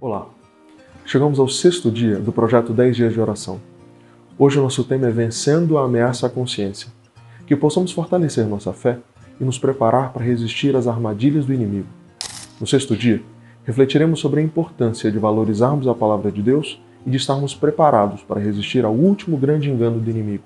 Olá, chegamos ao sexto dia do projeto 10 dias de oração. Hoje o nosso tema é Vencendo a Ameaça à Consciência. Que possamos fortalecer nossa fé e nos preparar para resistir às armadilhas do inimigo. No sexto dia, refletiremos sobre a importância de valorizarmos a palavra de Deus e de estarmos preparados para resistir ao último grande engano do inimigo.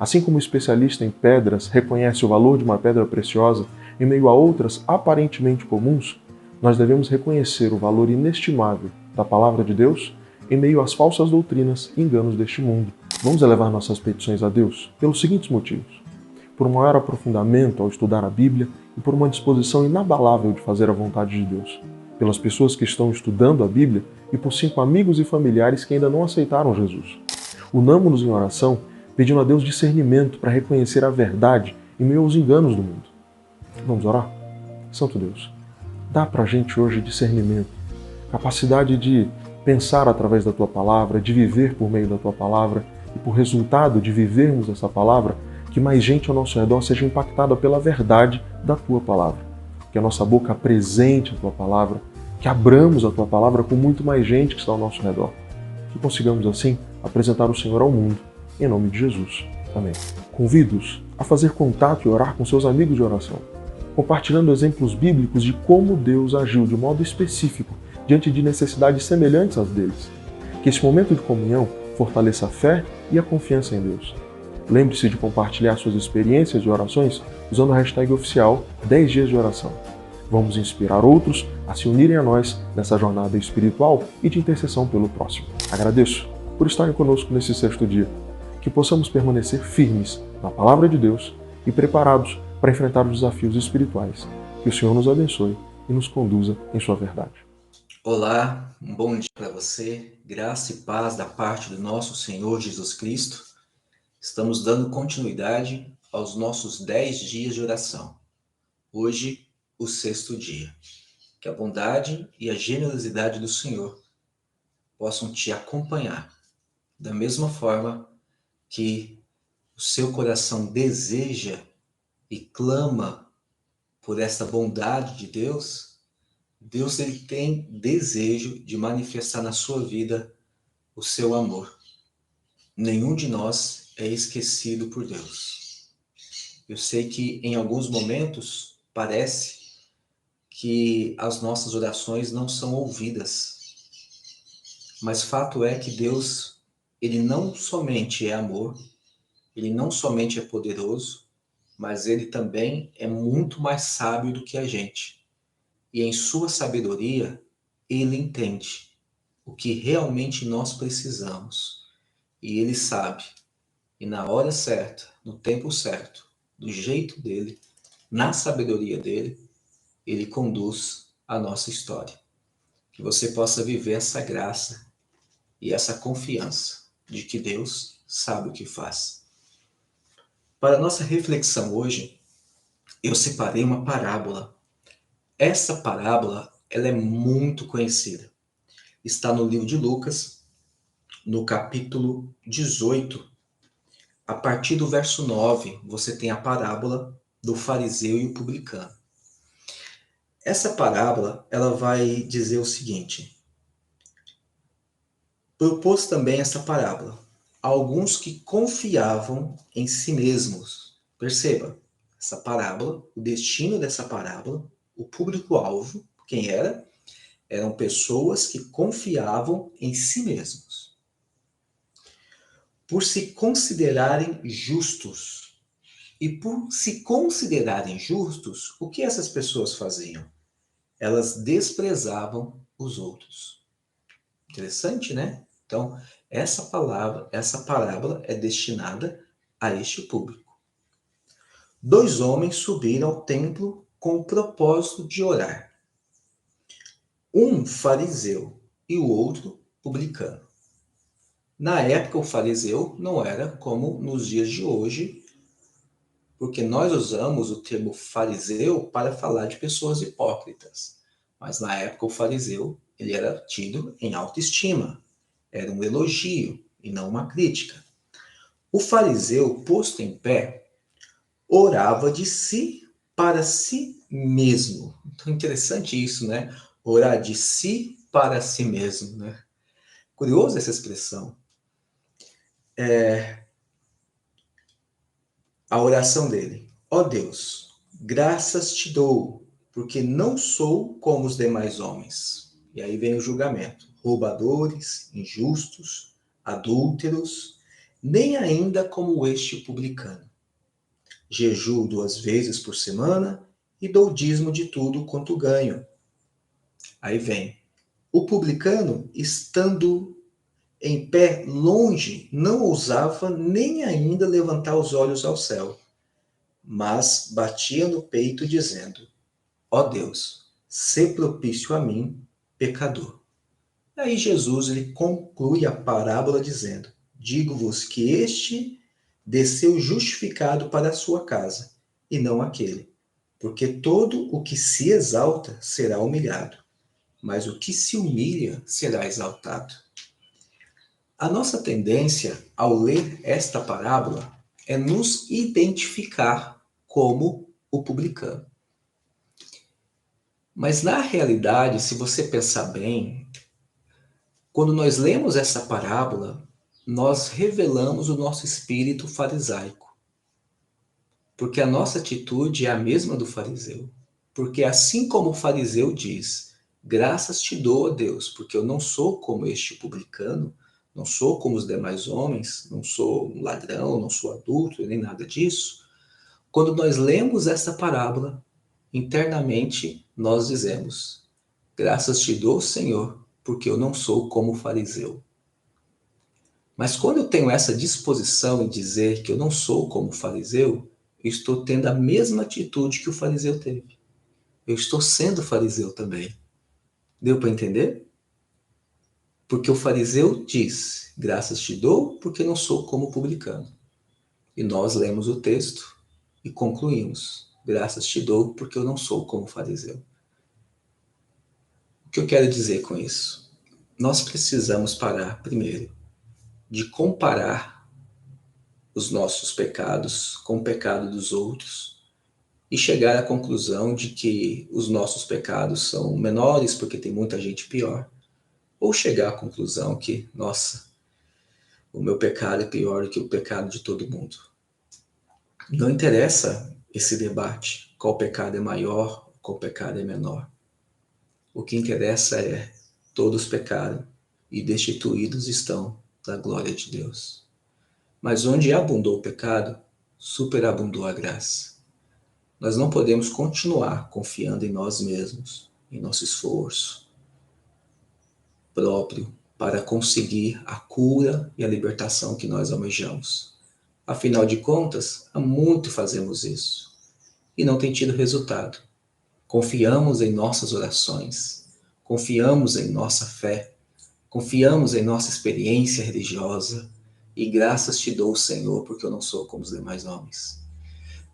Assim como o especialista em pedras reconhece o valor de uma pedra preciosa em meio a outras aparentemente comuns, nós devemos reconhecer o valor inestimável da palavra de Deus em meio às falsas doutrinas e enganos deste mundo. Vamos elevar nossas petições a Deus pelos seguintes motivos: por um maior aprofundamento ao estudar a Bíblia e por uma disposição inabalável de fazer a vontade de Deus, pelas pessoas que estão estudando a Bíblia e por 5 amigos e familiares que ainda não aceitaram Jesus. Unamo-nos em oração, pedindo a Deus discernimento para reconhecer a verdade em meio aos enganos do mundo. Vamos orar? Santo Deus, dá pra gente hoje discernimento, capacidade de pensar através da Tua Palavra, de viver por meio da Tua Palavra e por resultado de vivermos essa Palavra, que mais gente ao nosso redor seja impactada pela verdade da Tua Palavra. Que a nossa boca apresente a Tua Palavra, que abramos a Tua Palavra com muito mais gente que está ao nosso redor. Que consigamos assim apresentar o Senhor ao mundo, em nome de Jesus. Amém. Convido-os a fazer contato e orar com seus amigos de oração, compartilhando exemplos bíblicos de como Deus agiu de modo específico diante de necessidades semelhantes às deles. Que esse momento de comunhão fortaleça a fé e a confiança em Deus. Lembre-se de compartilhar suas experiências de orações usando a hashtag oficial 10 dias de oração. Vamos inspirar outros a se unirem a nós nessa jornada espiritual e de intercessão pelo próximo. Agradeço por estarem conosco nesse sexto dia. Que possamos permanecer firmes na Palavra de Deus e preparados para enfrentar os desafios espirituais. Que o Senhor nos abençoe e nos conduza em sua verdade. Olá, um bom dia para você, graça e paz da parte do nosso Senhor Jesus Cristo. Estamos dando continuidade aos nossos 10 dias de oração. Hoje, o sexto dia. Que a bondade e a generosidade do Senhor possam te acompanhar, da mesma forma que o seu coração deseja e clama por essa bondade de Deus. Deus ele tem desejo de manifestar na sua vida o seu amor. Nenhum de nós é esquecido por Deus. Eu sei que em alguns momentos parece que as nossas orações não são ouvidas, mas fato é que Deus, ele não somente é amor, ele não somente é poderoso, mas ele também é muito mais sábio do que a gente. E em sua sabedoria, ele entende o que realmente nós precisamos. E ele sabe. E na hora certa, no tempo certo, do jeito dele, na sabedoria dele, ele conduz a nossa história. Que você possa viver essa graça e essa confiança de que Deus sabe o que faz. Para a nossa reflexão hoje, eu separei uma parábola. Essa parábola, ela é muito conhecida. Está no livro de Lucas, no capítulo 18, a partir do verso 9, você tem a parábola do fariseu e o publicano. Essa parábola, ela vai dizer o seguinte: propôs também essa parábola a alguns que confiavam em si mesmos. Perceba, essa parábola, o destino dessa parábola, o público-alvo, quem era? Eram pessoas que confiavam em si mesmos. Por se considerarem justos. E por se considerarem justos, o que essas pessoas faziam? Elas desprezavam os outros. Interessante, né? Então, essa parábola é destinada a este público. 2 homens subiram ao templo com o propósito de orar. Um fariseu e o outro publicano. Na época, o fariseu não era como nos dias de hoje, porque nós usamos o termo fariseu para falar de pessoas hipócritas. Mas na época, o fariseu ele era tido em autoestima. Era um elogio e não uma crítica. O fariseu, posto em pé, orava de si para si mesmo. Então, interessante isso, né? orar de si para si mesmo, né? Curiosa essa expressão. A oração dele. Ó Deus, graças te dou, porque não sou como os demais homens. E aí vem o julgamento. Roubadores, injustos, adúlteros, nem ainda como este publicano. Jejuo 2 vezes por semana e dou dízimo de tudo quanto ganho. Aí vem. O publicano, estando em pé longe, não ousava nem ainda levantar os olhos ao céu, mas batia no peito dizendo: ó Deus, sê propício a mim, pecador. Aí Jesus ele conclui a parábola dizendo: digo-vos que este desceu justificado para a sua casa, e não aquele. Porque todo o que se exalta será humilhado, mas o que se humilha será exaltado. A nossa tendência ao ler esta parábola é nos identificar como o publicano. Mas na realidade, se você pensar bem, quando nós lemos essa parábola, nós revelamos o nosso espírito farisaico. Porque a nossa atitude é a mesma do fariseu. Porque assim como o fariseu diz: graças te dou, ó Deus, porque eu não sou como este publicano, não sou como os demais homens, não sou um ladrão, não sou adulto, nem nada disso. Quando nós lemos essa parábola, internamente nós dizemos: graças te dou, Senhor, porque eu não sou como o fariseu. Mas quando eu tenho essa disposição em dizer que eu não sou como o fariseu, eu estou tendo a mesma atitude que o fariseu teve. Eu estou sendo fariseu também. Deu para entender? Porque o fariseu diz: graças te dou, porque não sou como o publicano. E nós lemos o texto e concluímos: graças te dou, porque eu não sou como o fariseu. O que eu quero dizer com isso? Nós precisamos parar, primeiro, de comparar os nossos pecados com o pecado dos outros e chegar à conclusão de que os nossos pecados são menores porque tem muita gente pior, ou chegar à conclusão que, nossa, o meu pecado é pior do que o pecado de todo mundo. Não interessa esse debate, qual pecado é maior, qual pecado é menor. O que interessa é: todos pecaram e destituídos estão da glória de Deus. Mas onde abundou o pecado, superabundou a graça. Nós não podemos continuar confiando em nós mesmos, em nosso esforço próprio para conseguir a cura e a libertação que nós almejamos. Afinal de contas, há muito fazemos isso e não tem tido resultado. Confiamos em nossas orações, confiamos em nossa fé, confiamos em nossa experiência religiosa e graças te dou, Senhor, porque eu não sou como os demais homens.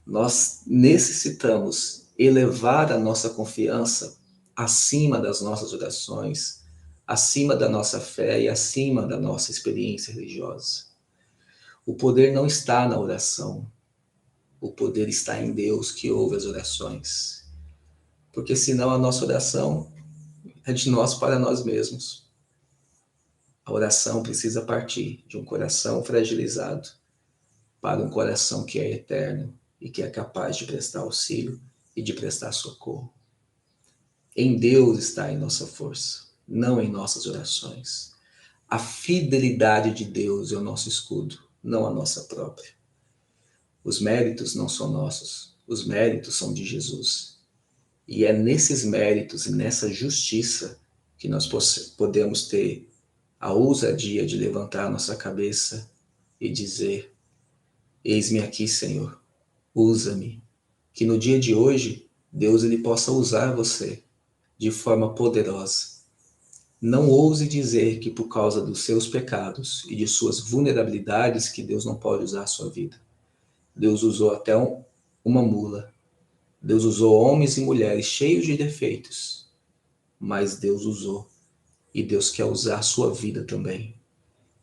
Nós necessitamos elevar a nossa confiança acima das nossas orações, acima da nossa fé e acima da nossa experiência religiosa. O poder não está na oração, o poder está em Deus que ouve as orações. Porque senão a nossa oração é de nós para nós mesmos. A oração precisa partir de um coração fragilizado para um coração que é eterno e que é capaz de prestar auxílio e de prestar socorro. Em Deus está em nossa força, não em nossas orações. A fidelidade de Deus é o nosso escudo, não a nossa própria. Os méritos não são nossos, os méritos são de Jesus. E é nesses méritos e nessa justiça que nós podemos ter a ousadia de levantar a nossa cabeça e dizer: eis-me aqui, Senhor, usa-me. Que no dia de hoje, Deus ele possa usar você de forma poderosa. Não ouse dizer que por causa dos seus pecados e de suas vulnerabilidades que Deus não pode usar a sua vida. Deus usou até uma mula. Deus usou homens e mulheres cheios de defeitos. Mas Deus usou. E Deus quer usar a sua vida também.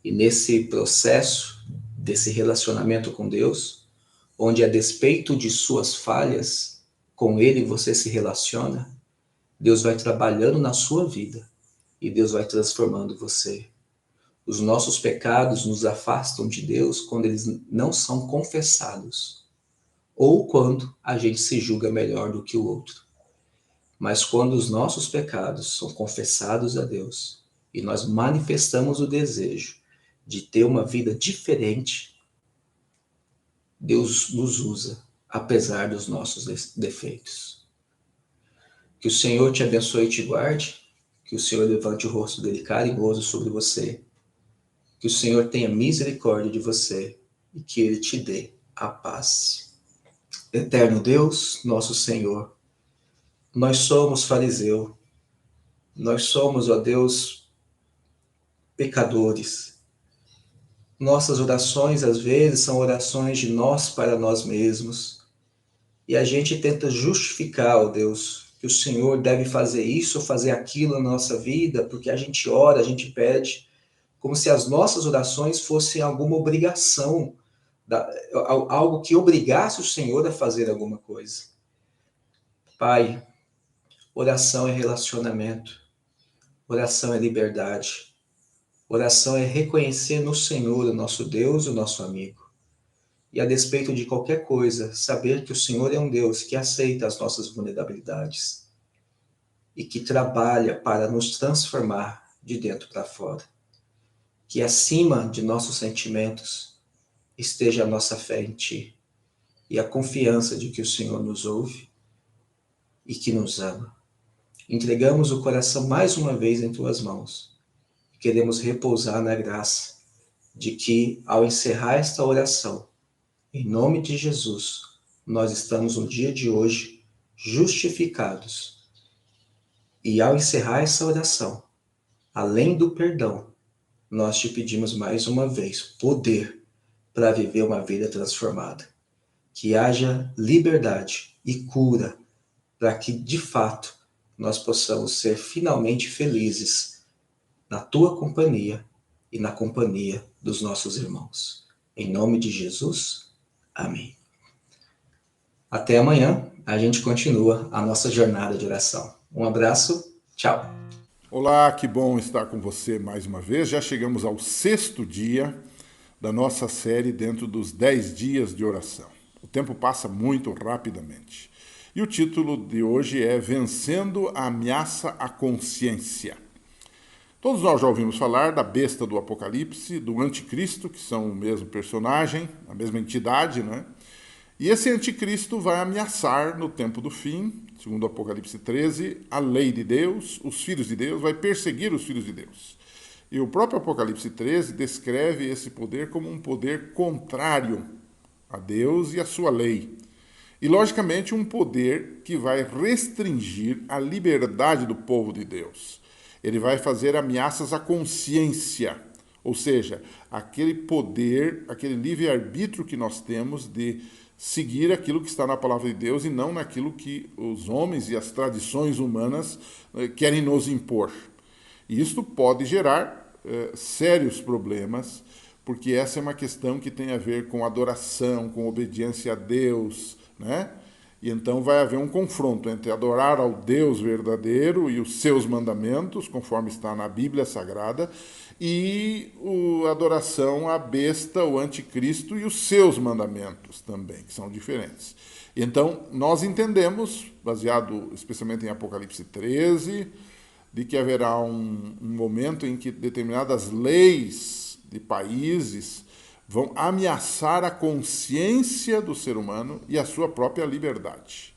E nesse processo, desse relacionamento com Deus, onde a despeito de suas falhas, com Ele você se relaciona, Deus vai trabalhando na sua vida e Deus vai transformando você. Os nossos pecados nos afastam de Deus quando eles não são confessados, ou quando a gente se julga melhor do que o outro. Mas quando os nossos pecados são confessados a Deus e nós manifestamos o desejo de ter uma vida diferente, Deus nos usa, apesar dos nossos defeitos. Que o Senhor te abençoe e te guarde, que o Senhor levante o rosto dele carinhoso sobre você, que o Senhor tenha misericórdia de você e que ele te dê a paz. Eterno Deus, nosso Senhor, nós somos fariseu, nós somos, ó Deus, pecadores. Nossas orações, às vezes, são orações de nós para nós mesmos. E a gente tenta justificar, ó Deus, que o Senhor deve fazer isso ou fazer aquilo na nossa vida, porque a gente ora, a gente pede, como se as nossas orações fossem alguma obrigação, algo que obrigasse o Senhor a fazer alguma coisa. Pai, oração é relacionamento, oração é liberdade, oração é reconhecer no Senhor o nosso Deus, o nosso amigo. E a despeito de qualquer coisa, saber que o Senhor é um Deus que aceita as nossas vulnerabilidades e que trabalha para nos transformar de dentro para fora. Que acima de nossos sentimentos esteja a nossa fé em Ti e a confiança de que o Senhor nos ouve e que nos ama. Entregamos o coração mais uma vez em Tuas mãos. Queremos repousar na graça de que, ao encerrar esta oração, em nome de Jesus, nós estamos no dia de hoje justificados. E ao encerrar essa oração, além do perdão, nós te pedimos mais uma vez poder para viver uma vida transformada. Que haja liberdade e cura para que, de fato, nós possamos ser finalmente felizes na Tua companhia e na companhia dos nossos irmãos. Em nome de Jesus, amém. Até amanhã, a gente continua a nossa jornada de oração. Um abraço, tchau. Olá, que bom estar com você mais uma vez. Já chegamos ao 6º dia da nossa série dentro dos 10 dias de oração. O tempo passa muito rapidamente. E o título de hoje é Vencendo a Ameaça à Consciência. Todos nós já ouvimos falar da besta do Apocalipse, do anticristo, que são o mesmo personagem, a mesma entidade, né? E esse anticristo vai ameaçar no tempo do fim, segundo Apocalipse 13, a lei de Deus, os filhos de Deus, vai perseguir os filhos de Deus. E o próprio Apocalipse 13 descreve esse poder como um poder contrário a Deus e a sua lei. E, logicamente, um poder que vai restringir a liberdade do povo de Deus. Ele vai fazer ameaças à consciência, ou seja, aquele poder, aquele livre-arbítrio que nós temos de seguir aquilo que está na palavra de Deus e não naquilo que os homens e as tradições humanas querem nos impor. E isto pode gerar sérios problemas, porque essa é uma questão que tem a ver com adoração, com obediência a Deus, né? E então vai haver um confronto entre adorar ao Deus verdadeiro e os seus mandamentos, conforme está na Bíblia Sagrada, e a adoração à besta, o anticristo, e os seus mandamentos também, que são diferentes. Então, nós entendemos, baseado especialmente em Apocalipse 13, de que haverá um momento em que determinadas leis de países vão ameaçar a consciência do ser humano e a sua própria liberdade.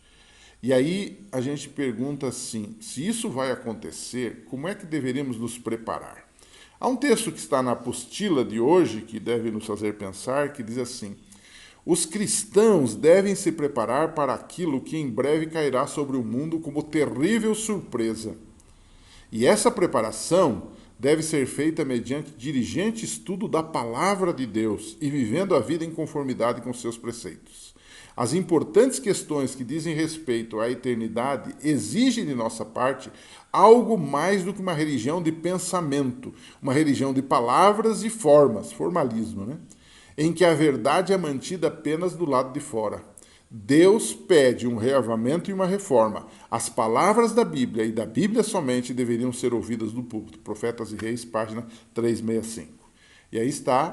E aí a gente pergunta assim, se isso vai acontecer, como é que deveríamos nos preparar? Há um texto que está na apostila de hoje, que deve nos fazer pensar, que diz assim: os cristãos devem se preparar para aquilo que em breve cairá sobre o mundo como terrível surpresa. E essa preparação deve ser feita mediante diligente estudo da palavra de Deus e vivendo a vida em conformidade com seus preceitos. As importantes questões que dizem respeito à eternidade exigem de nossa parte algo mais do que uma religião de pensamento, uma religião de palavras e formas, formalismo, né? Em que a verdade é mantida apenas do lado de fora. Deus pede um reavamento e uma reforma. As palavras da Bíblia e da Bíblia somente deveriam ser ouvidas do púlpito. Profetas e Reis, página 365. E aí está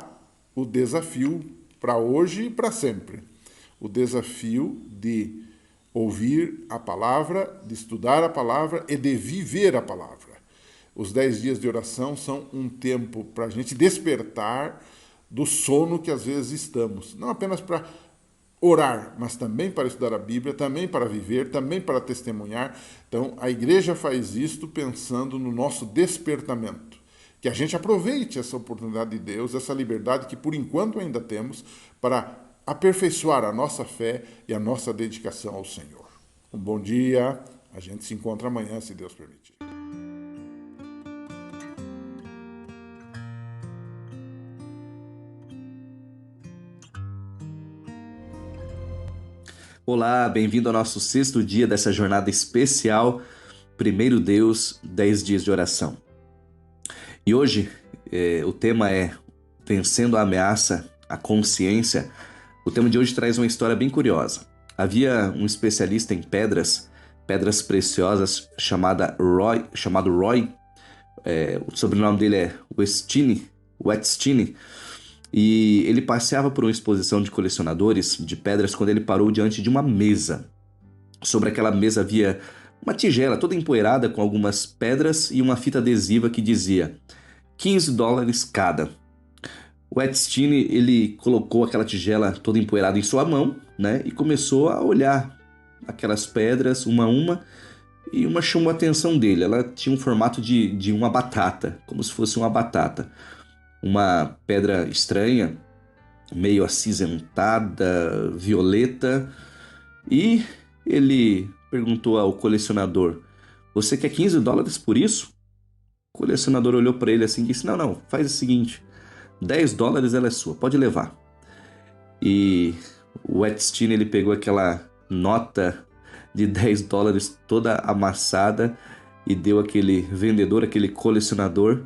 o desafio para hoje e para sempre. O desafio de ouvir a palavra, de estudar a palavra e de viver a palavra. Os 10 dias de oração são um tempo para a gente despertar do sono que às vezes estamos. Não apenas para orar, mas também para estudar a Bíblia, também para viver, também para testemunhar. Então, a igreja faz isto pensando no nosso despertamento. Que a gente aproveite essa oportunidade de Deus, essa liberdade que por enquanto ainda temos, para aperfeiçoar a nossa fé e a nossa dedicação ao Senhor. Um bom dia, a gente se encontra amanhã, se Deus permitir. Olá, bem-vindo ao nosso 6º dia dessa jornada especial, Primeiro Deus, 10 dias de oração. E hoje o tema é Vencendo a Ameaça, a Consciência. O tema de hoje traz uma história bem curiosa. Havia um especialista em pedras preciosas, chamado Roy, o sobrenome dele é Wetstine, e ele passeava por uma exposição de colecionadores de pedras quando ele parou diante de uma mesa. Sobre aquela mesa havia uma tigela toda empoeirada com algumas pedras e uma fita adesiva que dizia $15 cada. O Wetstine, ele colocou aquela tigela toda empoeirada em sua mão, né, e começou a olhar aquelas pedras uma a uma, e uma chamou a atenção dele. Ela tinha um formato de uma batata, como se fosse uma batata. Uma pedra estranha, meio acinzentada, violeta, e ele perguntou ao colecionador: "Você quer $15 por isso?" O colecionador olhou para ele assim e disse: Não, faz o seguinte, $10 ela é sua, pode levar." E o Wetstine, ele pegou aquela nota de $10 toda amassada e deu àquele vendedor, aquele colecionador,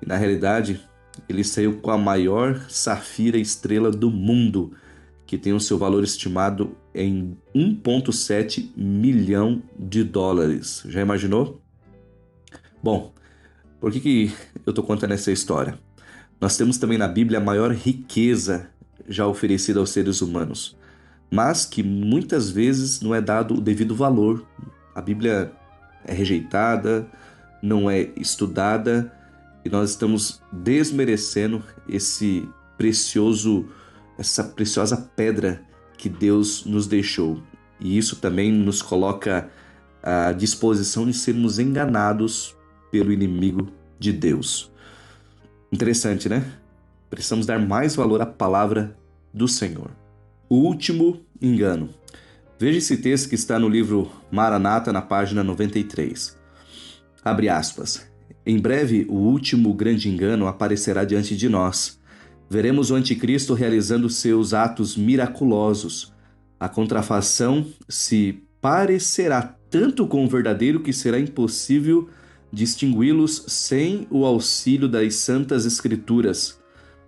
e na realidade ele saiu com a maior safira estrela do mundo, que tem o seu valor estimado em $1,7 milhão. Já imaginou? Bom, por que eu estou contando essa história? Nós temos também na Bíblia a maior riqueza já oferecida aos seres humanos, mas que muitas vezes não é dado o devido valor. A Bíblia é rejeitada, não é estudada, e nós estamos desmerecendo essa preciosa pedra que Deus nos deixou. E isso também nos coloca à disposição de sermos enganados pelo inimigo de Deus. Interessante, né? Precisamos dar mais valor à palavra do Senhor. O último engano. Veja esse texto que está no livro Maranata, na página 93. Abre aspas. Em breve, o último grande engano aparecerá diante de nós. Veremos o anticristo realizando seus atos miraculosos. A contrafação se parecerá tanto com o verdadeiro que será impossível distingui-los sem o auxílio das Santas Escrituras.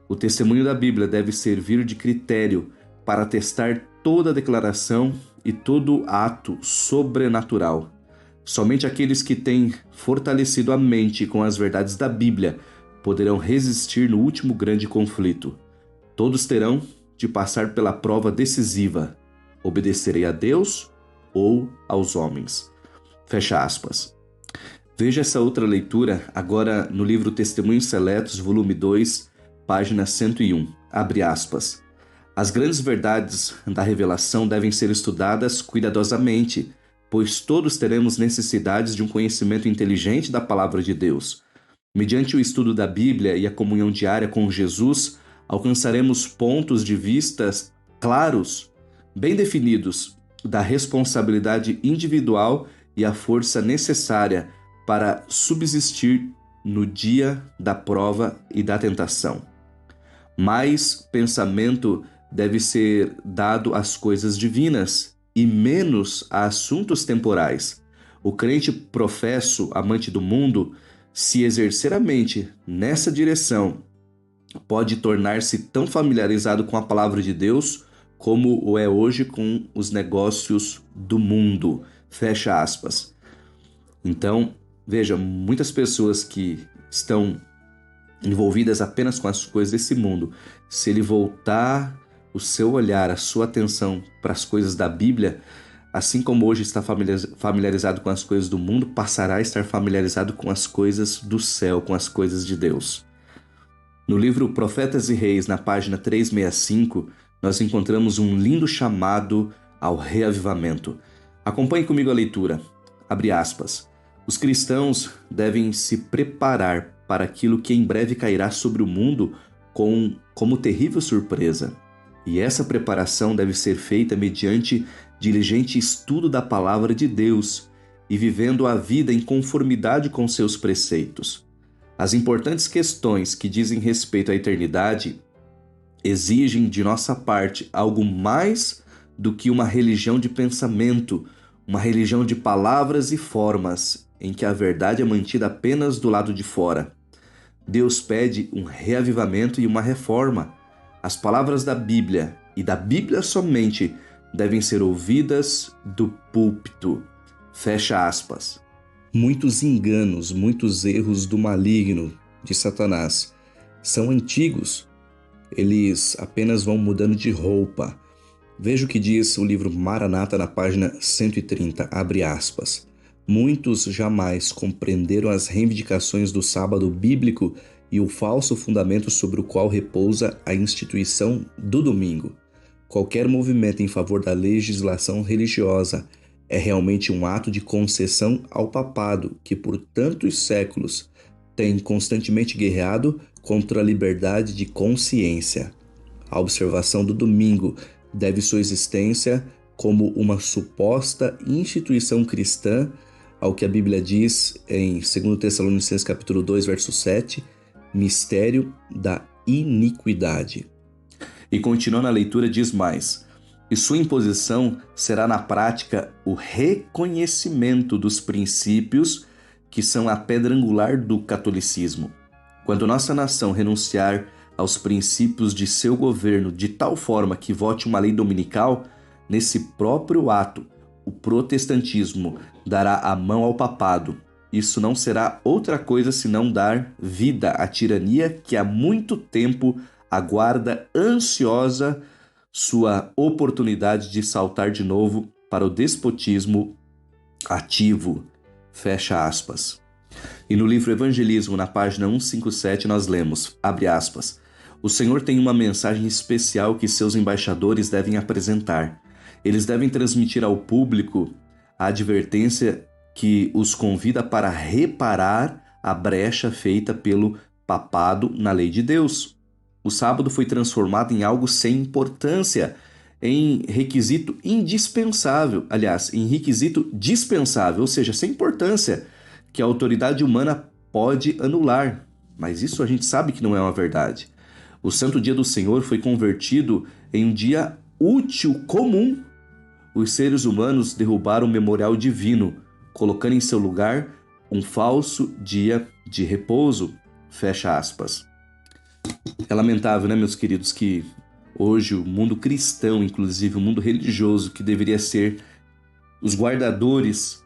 O testemunho da Bíblia deve servir de critério para testar toda declaração e todo ato sobrenatural. Somente aqueles que têm fortalecido a mente com as verdades da Bíblia poderão resistir no último grande conflito. Todos terão de passar pela prova decisiva: obedecerei a Deus ou aos homens. Fecha aspas. Veja essa outra leitura agora no livro Testemunhos Seletos, volume 2, página 101. Abre aspas. As grandes verdades da revelação devem ser estudadas cuidadosamente, pois todos teremos necessidades de um conhecimento inteligente da palavra de Deus. Mediante o estudo da Bíblia e a comunhão diária com Jesus, alcançaremos pontos de vista claros, bem definidos, da responsabilidade individual e a força necessária para subsistir no dia da prova e da tentação. Mais pensamento deve ser dado às coisas divinas e menos a assuntos temporais. O crente professo, amante do mundo, se exercer a mente nessa direção, pode tornar-se tão familiarizado com a palavra de Deus como o é hoje com os negócios do mundo. Fecha aspas. Então, veja, muitas pessoas que estão envolvidas apenas com as coisas desse mundo, se ele voltar o seu olhar, a sua atenção para as coisas da Bíblia, assim como hoje está familiarizado com as coisas do mundo, passará a estar familiarizado com as coisas do céu, com as coisas de Deus. No livro Profetas e Reis, na página 365, nós encontramos um lindo chamado ao reavivamento. Acompanhe comigo a leitura. Abre aspas. Os cristãos devem se preparar para aquilo que em breve cairá sobre o mundo como terrível surpresa. E essa preparação deve ser feita mediante diligente estudo da palavra de Deus e vivendo a vida em conformidade com seus preceitos. As importantes questões que dizem respeito à eternidade exigem de nossa parte algo mais do que uma religião de pensamento, uma religião de palavras e formas, em que a verdade é mantida apenas do lado de fora. Deus pede um reavivamento e uma reforma. As palavras da Bíblia, e da Bíblia somente, devem ser ouvidas do púlpito. Fecha aspas. Muitos enganos, muitos erros do maligno, de Satanás, são antigos. Eles apenas vão mudando de roupa. Veja o que diz o livro Maranata na página 130, abre aspas. Muitos jamais compreenderam as reivindicações do sábado bíblico e o falso fundamento sobre o qual repousa a instituição do domingo. Qualquer movimento em favor da legislação religiosa é realmente um ato de concessão ao papado que por tantos séculos tem constantemente guerreado contra a liberdade de consciência. A observação do domingo deve sua existência como uma suposta instituição cristã ao que a Bíblia diz em 2 Tessalonicenses capítulo 2, verso 7, mistério da iniquidade. E continuando a leitura diz mais, e sua imposição será na prática o reconhecimento dos princípios que são a pedra angular do catolicismo. Quando nossa nação renunciar aos princípios de seu governo de tal forma que vote uma lei dominical, nesse próprio ato, o protestantismo dará a mão ao papado. Isso não será outra coisa senão dar vida à tirania que há muito tempo aguarda ansiosa sua oportunidade de saltar de novo para o despotismo ativo. Fecha aspas. E no livro Evangelismo, na página 157, nós lemos, abre aspas, o Senhor tem uma mensagem especial que seus embaixadores devem apresentar. Eles devem transmitir ao público a advertência que os convida para reparar a brecha feita pelo papado na lei de Deus. O sábado foi transformado em algo sem importância, em requisito indispensável, aliás, em requisito dispensável, ou seja, sem importância, que a autoridade humana pode anular. Mas isso a gente sabe que não é uma verdade. O Santo Dia do Senhor foi convertido em um dia útil, comum. Os seres humanos derrubaram o memorial divino, colocando em seu lugar um falso dia de repouso. Fecha aspas. É lamentável, né, meus queridos, que hoje o mundo cristão, inclusive o mundo religioso, que deveria ser os guardadores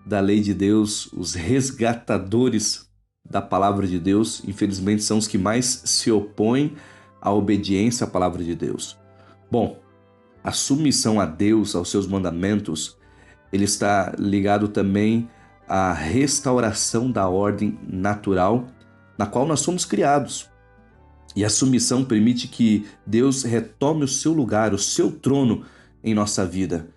da lei de Deus, os resgatadores da palavra de Deus, infelizmente são os que mais se opõem à obediência à palavra de Deus. Bom, a submissão a Deus, aos seus mandamentos, ele está ligado também à restauração da ordem natural na qual nós somos criados. E a submissão permite que Deus retome o seu lugar, o seu trono em nossa vida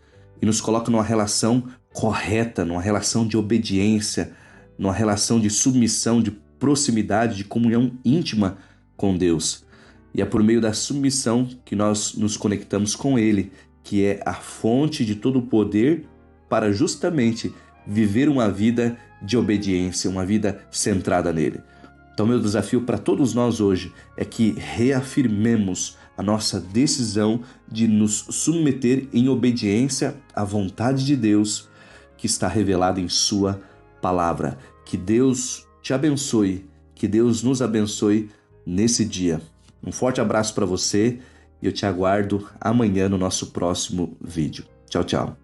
e nos coloca numa relação correta, numa relação de obediência, numa relação de submissão, de proximidade, de comunhão íntima com Deus. E é por meio da submissão que nós nos conectamos com Ele, que é a fonte de todo o poder para justamente viver uma vida de obediência, uma vida centrada nele. Então, meu desafio para todos nós hoje é que reafirmemos a nossa decisão de nos submeter em obediência à vontade de Deus que está revelada em Sua palavra. Que Deus te abençoe, que Deus nos abençoe nesse dia. Um forte abraço para você e eu te aguardo amanhã no nosso próximo vídeo. Tchau, tchau.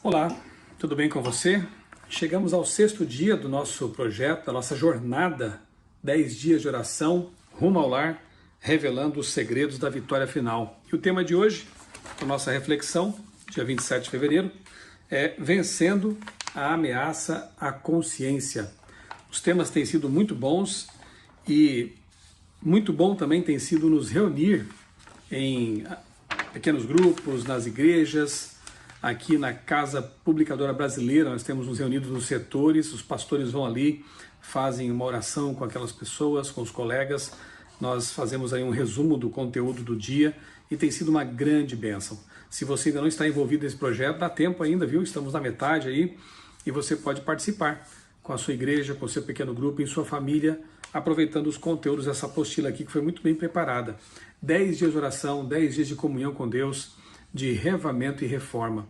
Olá, tudo bem com você? Chegamos ao 6º dia do nosso projeto, da nossa jornada, 10 dias de oração, rumo ao lar, revelando os segredos da vitória final. E o tema de hoje, a nossa reflexão, dia 27 de fevereiro, é Vencendo a Ameaça à Consciência. Os temas têm sido muito bons e muito bom também tem sido nos reunir em pequenos grupos, nas igrejas. Aqui na Casa Publicadora Brasileira, nós temos nos reunidos nos setores, os pastores vão ali, fazem uma oração com aquelas pessoas, com os colegas, nós fazemos aí um resumo do conteúdo do dia e tem sido uma grande bênção. Se você ainda não está envolvido nesse projeto, dá tempo ainda, viu? Estamos na metade aí e você pode participar com a sua igreja, com o seu pequeno grupo, em sua família, aproveitando os conteúdos dessa apostila aqui que foi muito bem preparada. 10 dias de oração, 10 dias de comunhão com Deus, de reavivamento e reforma.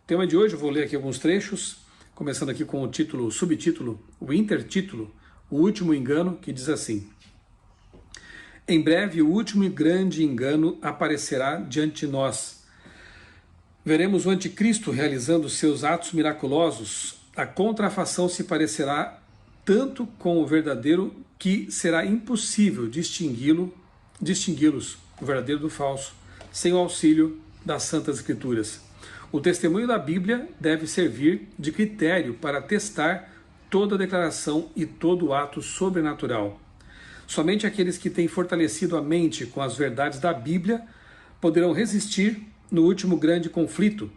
O tema de hoje, eu vou ler aqui alguns trechos, começando aqui com o título, o subtítulo, o intertítulo, O Último Engano, que diz assim: Em breve o último e grande engano aparecerá diante de nós. Veremos o anticristo realizando seus atos miraculosos. A contrafação se parecerá tanto com o verdadeiro que será impossível distingui-los, o verdadeiro do falso, sem o auxílio das Santas Escrituras. O testemunho da Bíblia deve servir de critério para testar toda declaração e todo ato sobrenatural. Somente aqueles que têm fortalecido a mente com as verdades da Bíblia poderão resistir no último grande conflito.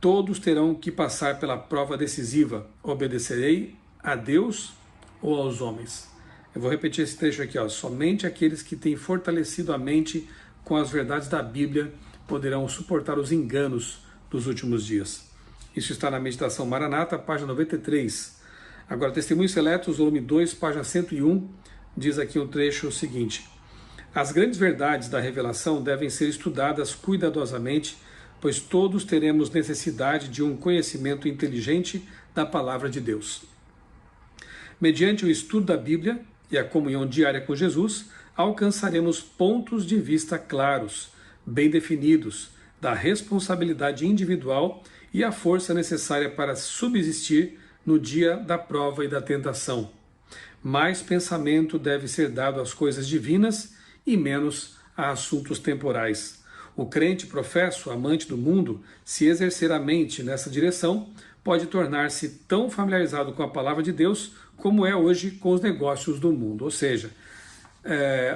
Todos terão que passar pela prova decisiva: obedecerei a Deus ou aos homens? Eu vou repetir esse trecho aqui, ó. Somente aqueles que têm fortalecido a mente com as verdades da Bíblia poderão suportar os enganos dos últimos dias. Isso está na Meditação Maranata, página 93. Agora, Testemunhos Seletos, volume 2, página 101, diz aqui um trecho seguinte: As grandes verdades da revelação devem ser estudadas cuidadosamente, pois todos teremos necessidade de um conhecimento inteligente da palavra de Deus. Mediante o estudo da Bíblia e a comunhão diária com Jesus, alcançaremos pontos de vista claros, bem definidos, da responsabilidade individual e a força necessária para subsistir no dia da prova e da tentação. Mais pensamento deve ser dado às coisas divinas e menos a assuntos temporais. O crente professo, amante do mundo, se exercer a mente nessa direção, pode tornar-se tão familiarizado com a palavra de Deus como é hoje com os negócios do mundo. Ou seja,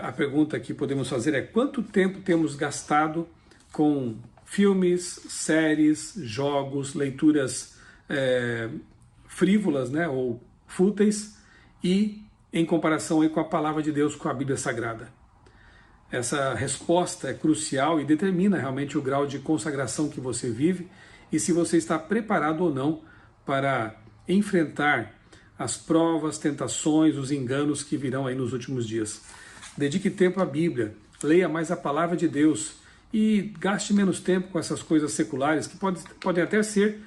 a pergunta que podemos fazer é: quanto tempo temos gastado com filmes, séries, jogos, leituras frívolas, né, ou fúteis, e em comparação aí com a palavra de Deus, com a Bíblia Sagrada? Essa resposta é crucial e determina realmente o grau de consagração que você vive e se você está preparado ou não para enfrentar as provas, tentações, os enganos que virão aí nos últimos dias. Dedique tempo à Bíblia, leia mais a palavra de Deus e gaste menos tempo com essas coisas seculares que podem até ser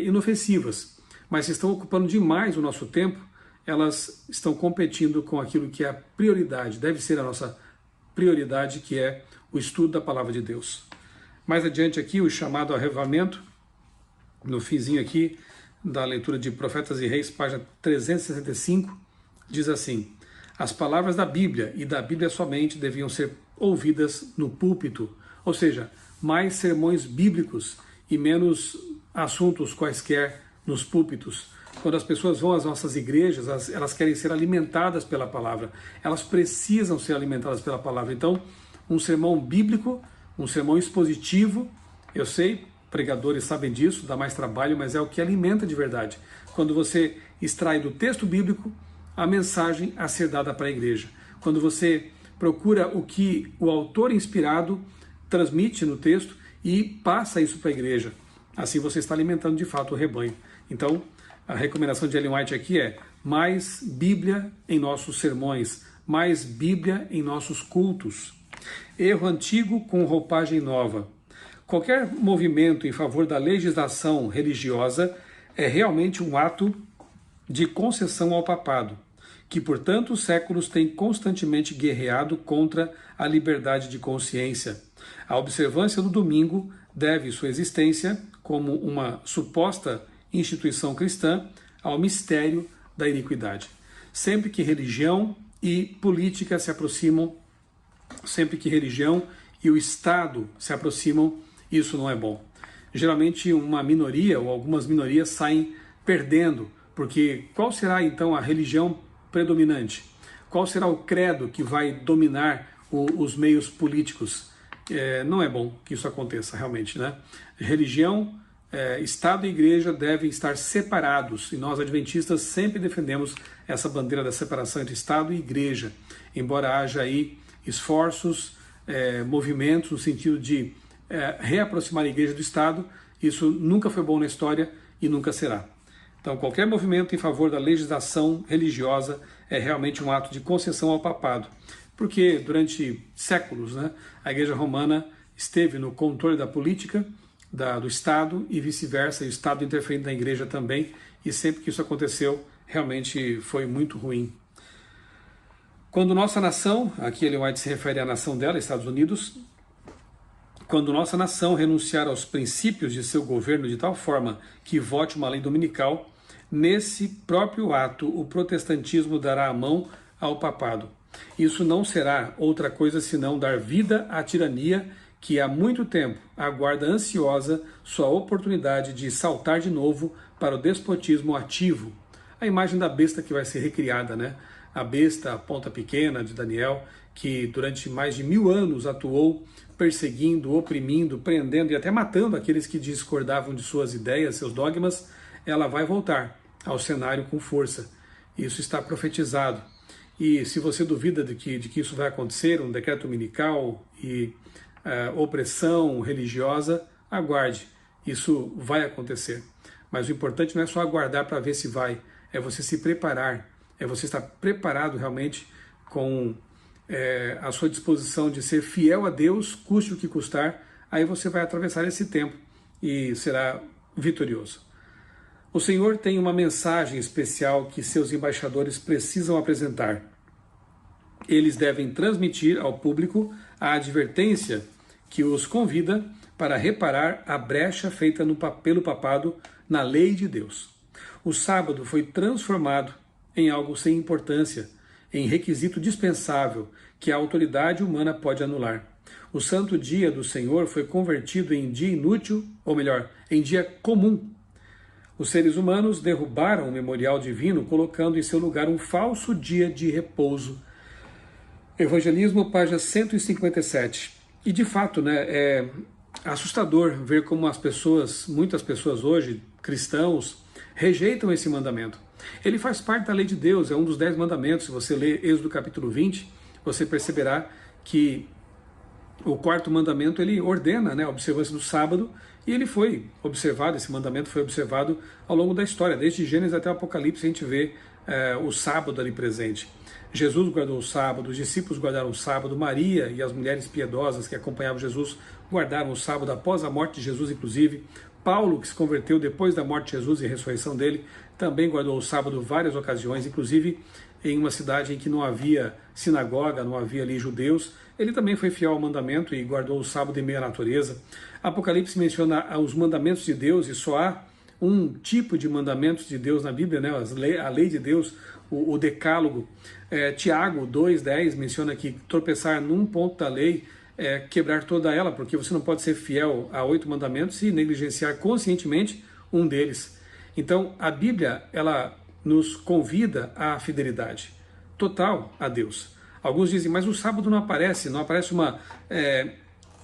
inofensivas, mas se estão ocupando demais o nosso tempo, elas estão competindo com aquilo que é a prioridade, deve ser a nossa prioridade, que é o estudo da palavra de Deus. Mais adiante aqui, o chamado arreavamento, no finzinho aqui da leitura de Profetas e Reis, página 365, diz assim: As palavras da Bíblia e da Bíblia somente deviam ser ouvidas no púlpito, ou seja, mais sermões bíblicos e menos assuntos quaisquer nos púlpitos. Quando as pessoas vão às nossas igrejas, elas querem ser alimentadas pela palavra, elas precisam ser alimentadas pela palavra. Então, um sermão bíblico, um sermão expositivo, eu sei, pregadores sabem disso, dá mais trabalho, mas é o que alimenta de verdade. Quando você extrai do texto bíblico a mensagem a ser dada para a igreja. Quando você procura o que o autor inspirado transmite no texto e passa isso para a igreja. Assim você está alimentando de fato o rebanho. Então, a recomendação de Ellen White aqui é: mais Bíblia em nossos sermões, mais Bíblia em nossos cultos. Erro antigo com roupagem nova. Qualquer movimento em favor da legislação religiosa é realmente um ato de concessão ao papado. que por tantos séculos tem constantemente guerreado contra a liberdade de consciência. A observância do domingo deve sua existência, como uma suposta instituição cristã, ao mistério da iniquidade. Sempre que religião e política se aproximam, sempre que religião e o Estado se aproximam, isso não é bom. Geralmente uma minoria ou algumas minorias saem perdendo, porque qual será então a religião predominante? Qual será o credo que vai dominar os meios políticos? Não é bom que isso aconteça realmente, né? Religião, Estado e Igreja devem estar separados, e nós adventistas sempre defendemos essa bandeira da separação entre Estado e Igreja, embora haja aí esforços, movimentos no sentido de reaproximar a Igreja do Estado. Isso nunca foi bom na história e nunca será. Então, qualquer movimento em favor da legislação religiosa é realmente um ato de concessão ao papado, porque durante séculos, né, a Igreja Romana esteve no controle da política, do Estado e vice-versa, e o Estado interferindo na Igreja também, e sempre que isso aconteceu, realmente foi muito ruim. Quando nossa nação, aqui Ellen White se refere à nação dela, Estados Unidos, quando nossa nação renunciar aos princípios de seu governo de tal forma que vote uma lei dominical, nesse próprio ato o protestantismo dará a mão ao papado. Isso não será outra coisa senão dar vida à tirania que há muito tempo aguarda ansiosa sua oportunidade de saltar de novo para o despotismo ativo. A imagem da besta que vai ser recriada, né? A besta, a ponta pequena de Daniel, que durante mais de 1000 anos atuou perseguindo, oprimindo, prendendo e até matando aqueles que discordavam de suas ideias, seus dogmas, ela vai voltar ao cenário com força. Isso está profetizado. E se você duvida de que isso vai acontecer, um decreto dominical e opressão religiosa, aguarde. Isso vai acontecer. Mas o importante não é só aguardar para ver se vai, é você se preparar, é você estar preparado realmente com a sua disposição de ser fiel a Deus, custe o que custar, aí você vai atravessar esse tempo e será vitorioso. O Senhor tem uma mensagem especial que seus embaixadores precisam apresentar. Eles devem transmitir ao público a advertência que os convida para reparar a brecha feita pelo papado na lei de Deus. O sábado foi transformado em algo sem importância, em requisito dispensável que a autoridade humana pode anular. O santo dia do Senhor foi convertido em dia inútil, ou melhor, em dia comum. Os seres humanos derrubaram o memorial divino, colocando em seu lugar um falso dia de repouso. Evangelismo, página 157. E de fato, né, é assustador ver como muitas pessoas hoje, cristãos, rejeitam esse mandamento. Ele faz parte da lei de Deus, é um dos 10 mandamentos. Se você ler Êxodo capítulo 20, você perceberá que o 4º mandamento ele ordena, né, a observância do sábado, e ele foi observado, esse mandamento foi observado ao longo da história, desde Gênesis até o Apocalipse a gente vê o sábado ali presente. Jesus guardou o sábado, os discípulos guardaram o sábado, Maria e as mulheres piedosas que acompanhavam Jesus guardaram o sábado após a morte de Jesus, inclusive. Paulo, que se converteu depois da morte de Jesus e a ressurreição dele, também guardou o sábado em várias ocasiões, inclusive em uma cidade em que não havia sinagoga, não havia ali judeus. Ele também foi fiel ao mandamento e guardou o sábado em meio à natureza. Apocalipse menciona os mandamentos de Deus e só há um tipo de mandamentos de Deus na Bíblia, né? A lei de Deus, o decálogo. Tiago 2,10 menciona que tropeçar num ponto da lei é quebrar toda ela, porque você não pode ser fiel a 8 mandamentos e negligenciar conscientemente um deles. Então, a Bíblia, ela nos convida à fidelidade total a Deus. Alguns dizem, mas o sábado não aparece uma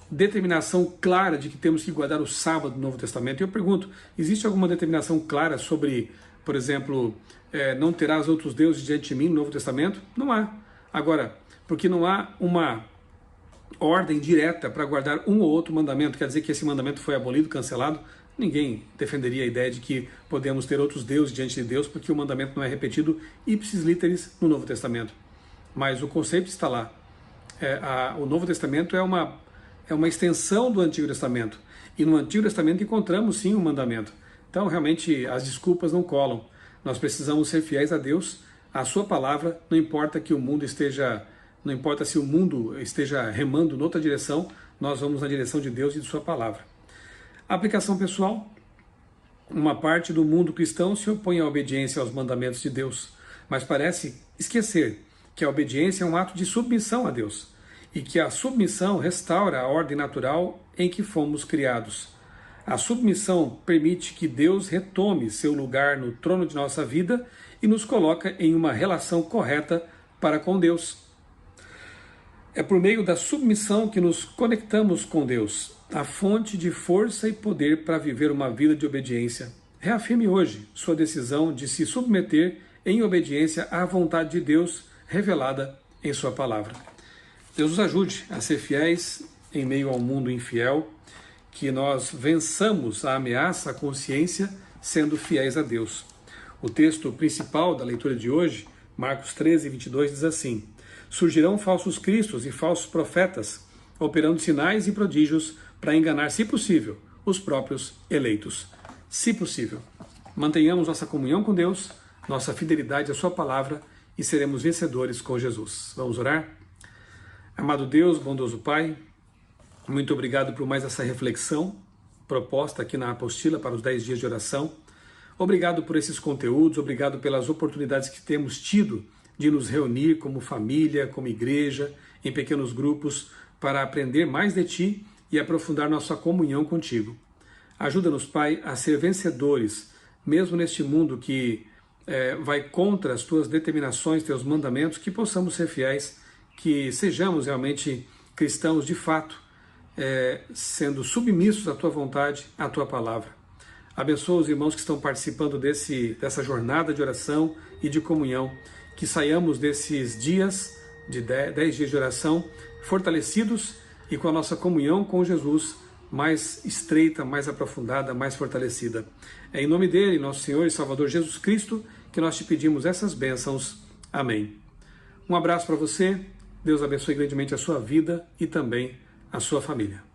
determinação clara de que temos que guardar o sábado no Novo Testamento. E eu pergunto, existe alguma determinação clara sobre, por exemplo, não terás outros deuses diante de mim no Novo Testamento? Não há. Agora, porque não há uma ordem direta para guardar um ou outro mandamento, quer dizer que esse mandamento foi abolido, cancelado? Ninguém defenderia a ideia de que podemos ter outros deuses diante de Deus, porque o mandamento não é repetido ipsis literis no Novo Testamento. Mas o conceito está lá. O Novo Testamento é uma extensão do Antigo Testamento. E no Antigo Testamento encontramos sim um mandamento. Então realmente as desculpas não colam. Nós precisamos ser fiéis a Deus, a sua palavra, não importa que o mundo esteja, não importa se o mundo esteja remando noutra direção, nós vamos na direção de Deus e de sua palavra. Aplicação pessoal: uma parte do mundo cristão se opõe à obediência aos mandamentos de Deus, mas parece esquecer que a obediência é um ato de submissão a Deus e que a submissão restaura a ordem natural em que fomos criados. A submissão permite que Deus retome seu lugar no trono de nossa vida e nos coloca em uma relação correta para com Deus. É por meio da submissão que nos conectamos com Deus, a fonte de força e poder para viver uma vida de obediência. Reafirme hoje sua decisão de se submeter em obediência à vontade de Deus revelada em sua palavra. Deus nos ajude a ser fiéis em meio ao mundo infiel, que nós vençamos a ameaça à consciência sendo fiéis a Deus. O texto principal da leitura de hoje, Marcos 13, 22, diz assim: surgirão falsos cristos e falsos profetas, operando sinais e prodígios para enganar, se possível, os próprios eleitos. Se possível, mantenhamos nossa comunhão com Deus, nossa fidelidade à sua palavra e seremos vencedores com Jesus. Vamos orar? Amado Deus, bondoso Pai, muito obrigado por mais essa reflexão proposta aqui na apostila para os 10 dias de oração. Obrigado por esses conteúdos, obrigado pelas oportunidades que temos tido de nos reunir como família, como igreja, em pequenos grupos, para aprender mais de Ti e aprofundar nossa comunhão contigo. Ajuda-nos, Pai, a ser vencedores, mesmo neste mundo que vai contra as Tuas determinações, Teus mandamentos, que possamos ser fiéis, que sejamos realmente cristãos de fato, sendo submissos à Tua vontade, à Tua palavra. Abençoa os irmãos que estão participando dessa jornada de oração e de comunhão, que saiamos desses dias, de 10 dias de oração, fortalecidos e com a nossa comunhão com Jesus mais estreita, mais aprofundada, mais fortalecida. É em nome dele, nosso Senhor e Salvador Jesus Cristo, que nós te pedimos essas bênçãos. Amém. Um abraço para você, Deus abençoe grandemente a sua vida e também a sua família.